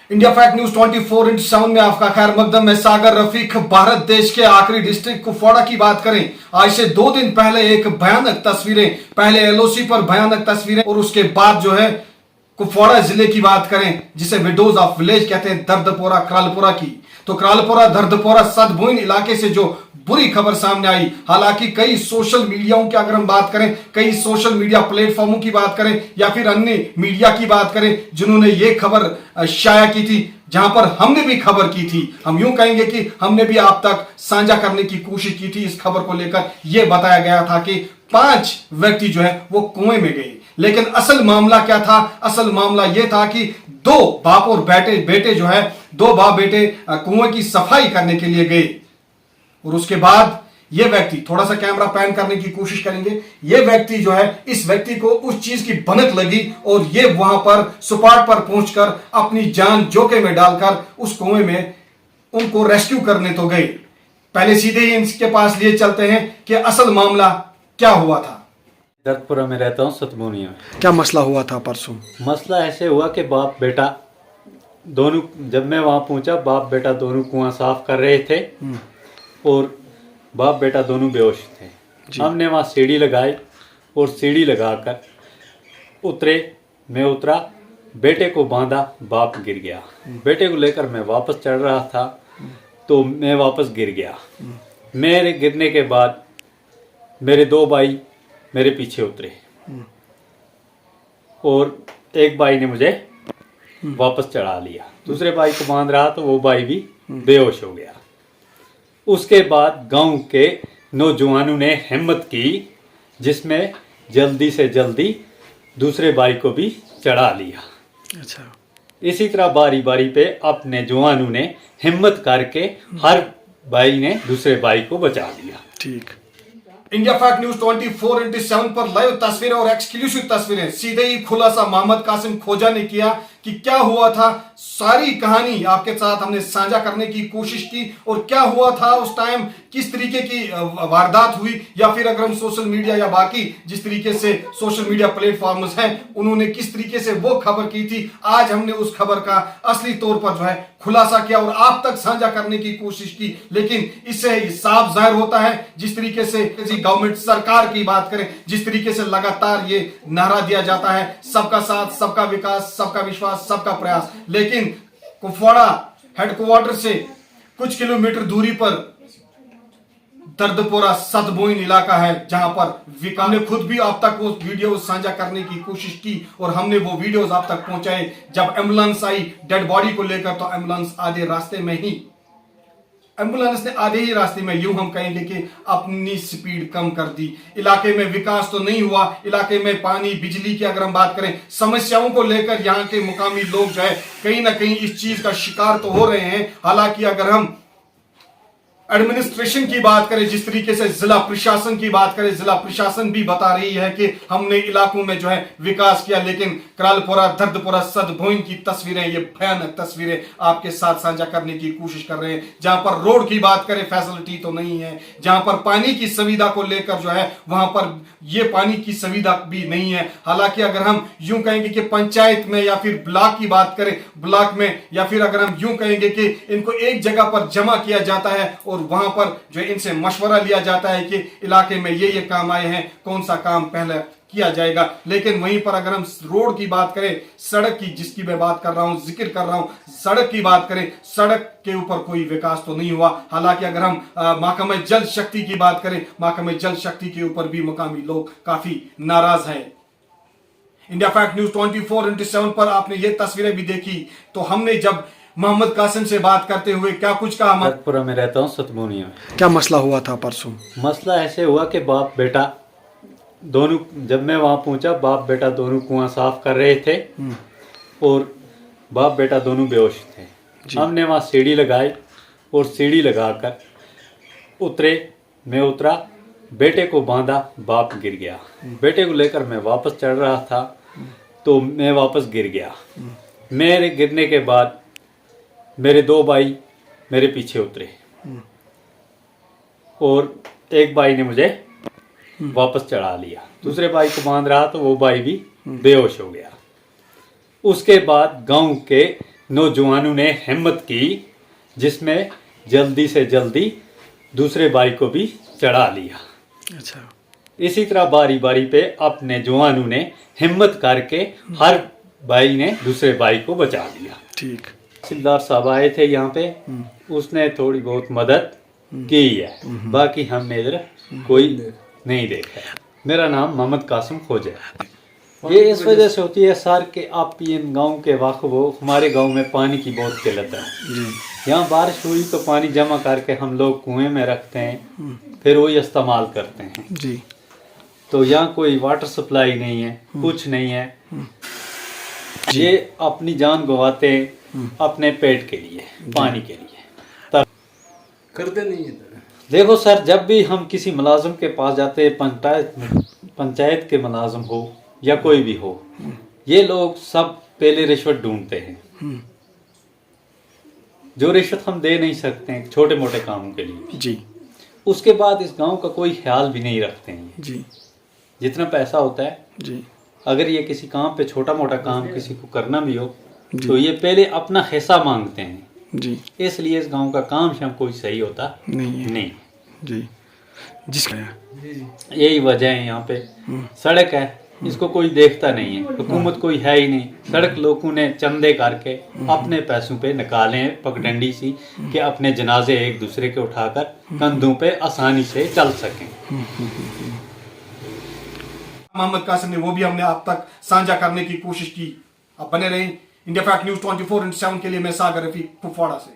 India fact news 24/7 में आपका खैर मकदम में सागर रफीक। भारत देश के आखिरी डिस्ट्रिक्ट कुपवाड़ा की बात करें, आज से 2 दिन पहले एक भयानक तस्वीरें, पहले एलओसी पर भयानक तस्वीरें और उसके बाद जो है कुपवाड़ा जिले की बात करें, जिसे विडोज ऑफ विलेज कहते हैं, दर्दपोरा क्रालपुरा की। तो क्रालपुरा दर्दपोरा सदभूइन इलाके से जो बुरी खबर सामने आई, हालांकि कई सोशल मीडियाओं की अगर हम बात करें, कई सोशल मीडिया प्लेटफॉर्मों की बात करें या फिर अन्य मीडिया की बात करें जिन्होंने ये खबर शाया की थी, जहां पर हमने भी खबर की थी, हम यूं कहेंगे कि हमने भी आप तक साझा करने की कोशिश की थी। इस खबर को लेकर यह बताया गया था कि 5 व्यक्ति जो है वो कुएं में गए, लेकिन असल मामला क्या था? असल मामला यह था कि 2 बाप और बेटे जो है, 2 बाप बेटे कुएं की सफाई करने के लिए गए और उसके बाद यह व्यक्ति, थोड़ा सा कैमरा पैन करने की कोशिश करेंगे, यह व्यक्ति जो है, इस व्यक्ति को उस चीज की भनक लगी और ये वहां पर स्पॉट पर पहुंचकर अपनी जान जोखिम में डालकर उस कुएं में उनको रेस्क्यू करने तो गए। पहले सीधे ही इनके पास लिए चलते हैं कि असल मामला क्या हुआ था। दर्दपुरा में रहता हूँ, सतमुनिया में। क्या मसला हुआ था परसों? मसला ऐसे हुआ कि बाप बेटा दोनों, जब मैं वहां पहुंचा, बाप बेटा दोनों कुआं साफ कर रहे थे और बाप बेटा दोनों बेहोश थे। हमने वहां सीढ़ी लगाई और सीढ़ी लगाकर उतरे, मैं उतरा, बेटे को बांधा, बाप गिर गया। बेटे को लेकर मैं वापस चढ़ रहा था तो मैं वापस गिर गया। मेरे गिरने के बाद मेरे 2 भाई मेरे पीछे उतरे और एक भाई ने मुझे वापस चढ़ा लिया। दूसरे भाई को बांध रहा तो वो भाई भी बेहोश हो गया। उसके बाद गांव के नौजवानों ने हिम्मत की, जिसमें जल्दी से जल्दी दूसरे भाई को भी चढ़ा लिया। अच्छा, इसी तरह बारी बारी पे अपने जवानों ने हिम्मत करके हर भाई ने दूसरे भाई को बचा लिया। ठीक। इंडिया फैक्ट न्यूज 24/7 पर लाइव तस्वीरें और एक्सक्लूसिव तस्वीरें सीधे ही खुलासा मोहम्मद कासिम खोजा ने किया कि क्या हुआ था। सारी कहानी आपके साथ हमने साझा करने की कोशिश की और क्या हुआ था उस टाइम, किस तरीके की वारदात हुई, या फिर अगर हम सोशल मीडिया या बाकी जिस तरीके से सोशल मीडिया प्लेटफॉर्म्स हैं उन्होंने किस तरीके से वो खबर की थी। आज हमने उस खबर का असली तौर पर जो है खुलासा किया और आप तक साझा करने की कोशिश की। लेकिन इससे साफ जाहिर होता है, जिस तरीके से गवर्नमेंट सरकार की बात करें, जिस तरीके से लगातार ये नारा दिया जाता है, सबका साथ, सबका विकास, सबका विश्वास, सबका प्रयास, लेकिन कुपवाड़ा हेडक्वार्टर से कुछ किलोमीटर दूरी पर दर्दपोरा सदभूइन इलाका है, जहां पर विकास ने खुद भी आप तक वो वीडियो साझा करने की कोशिश की और हमने वो वीडियोस आप तक पहुंचाए। जब एम्बुलेंस आई डेड बॉडी को लेकर तो एम्बुलेंस आधे रास्ते में यूं हम कहेंगे कि अपनी स्पीड कम कर दी। इलाके में विकास तो नहीं हुआ, इलाके में पानी, बिजली की अगर हम बात करें, समस्याओं को लेकर यहाँ के मुकामी लोग जो है कहीं ना कहीं इस चीज का शिकार तो हो रहे हैं। हालांकि अगर हम एडमिनिस्ट्रेशन की बात करें, जिस तरीके से जिला प्रशासन की बात करें, जिला प्रशासन भी बता रही है कि हमने इलाकों में जो है विकास किया, लेकिन क्रालपुरा दर्दपुरा सदभूइन की तस्वीरें, ये भयानक तस्वीरें आपके साथ साझा करने की कोशिश कर रहे हैं। जहां पर रोड की बात करें, फैसिलिटी तो नहीं है, जहां पर पानी की सुविधा को लेकर जो है वहां पर ये पानी की सुविधा भी नहीं है। हालांकि अगर हम यूं कहेंगे कि पंचायत में या फिर ब्लॉक की बात करें, ब्लॉक में, या फिर अगर हम यूं कहेंगे कि इनको एक जगह पर जमा किया जाता है और वहां पर जो इनसे मशवरा लिया जाता है कि इलाके में ये काम आए हैं, कौन सा काम पहले किया जाएगा। लेकिन वहीं पर अगर हम रोड की बात करें, सड़क की, जिसकी मैं बात कर रहा हूं, जिक्र कर रहा हूं, सड़क की बात करें, सड़क के ऊपर कोई विकास तो नहीं हुआ। हालांकि अगर हम महकमा जल शक्ति की बात करें, महकमा जल शक्ति के ऊपर भी मुकामी लोग काफी नाराज हैं। इंडिया फैक्ट न्यूज 24/7 पर आपने ये तस्वीरें भी देखी, तो हमने जब मोहम्मद कासिम से बात करते हुए क्या कुछ कहा। दर्दपुरा में रहता हूँ, सतमुनिया में। क्या मसला हुआ था परसों? मसला ऐसे हुआ कि बाप बेटा दोनों, जब मैं वहां पहुंचा, बाप बेटा दोनों कुआं साफ कर रहे थे और बाप बेटा दोनों बेहोश थे। हमने वहां सीढ़ी लगाई और सीढ़ी लगाकर उतरे, मैं उतरा, बेटे को बांधा, बाप गिर गया। बेटे को लेकर मैं वापस चढ़ रहा था तो मैं वापस गिर गया। मेरे गिरने के बाद मेरे 2 भाई मेरे पीछे उतरे और एक भाई ने मुझे वापस चढ़ा लिया। दूसरे भाई को बांध रहा तो वो भाई भी बेहोश हो गया। उसके बाद गांव के नौजवानों ने हिम्मत की, जिसमें जल्दी से जल्दी दूसरे भाई को भी चढ़ा लिया। अच्छा। इसी तरह बारी बारी पे अपने जवानों ने हिम्मत करके हर भाई ने दूसरे भाई को बचा लिया। ठीक। तहसीलदार साहब आए थे यहाँ पे, उसने थोड़ी बहुत मदद की है, बाकी हमने इधर कोई नहीं देखा है। मेरा नाम मोहम्मद कासिम खोजा है। ये इस वजह से होती है सर कि आप इन गांव के वाक़ हो, हमारे गांव में पानी की बहुत किल्लत है। यहाँ बारिश हुई तो पानी जमा करके हम लोग कुएं में रखते हैं, फिर वही इस्तेमाल करते हैं जी। तो यहाँ कोई वाटर सप्लाई नहीं है, कुछ नहीं है। ये अपनी जान गवाते हैं अपने पेट के लिए, पानी के लिए, तब करते नहीं है। देखो सर, जब भी हम किसी मुलाजिम के पास जाते हैं, पंचायत के मुलाजिम हो या कोई भी हो, ये लोग सब पहले रिश्वत ढूंढते हैं, जो रिश्वत हम दे नहीं सकते हैं छोटे मोटे कामों के लिए। जी। उसके बाद इस गांव का कोई ख्याल भी नहीं रखते हैं। जी। जितना पैसा होता है, जी। अगर ये किसी काम पे छोटा मोटा काम किसी को करना भी हो तो ये पहले अपना हिस्सा मांगते हैं। जी। इसलिए इस गांव का काम शाम कोई सही होता नहीं है। नहीं। जी। जिसका यही वजह है, यहाँ पे सड़क है, इसको कोई देखता नहीं है, हुकूमत कोई है ही नहीं। सड़क लोगों ने चंदे करके अपने पैसों पे निकाले हैं पगडंडी सी कि अपने जनाजे एक दूसरे के उठाकर कंधों पे आसानी से चल सकें। मोहम्मद कासिम ने वो भी हमने आप तक साझा करने की कोशिश की। आप बने रहें इंडिया फैक्ट न्यूज़ 24/7 के लिए। मैं सागर रफीक कुपवाड़ा से।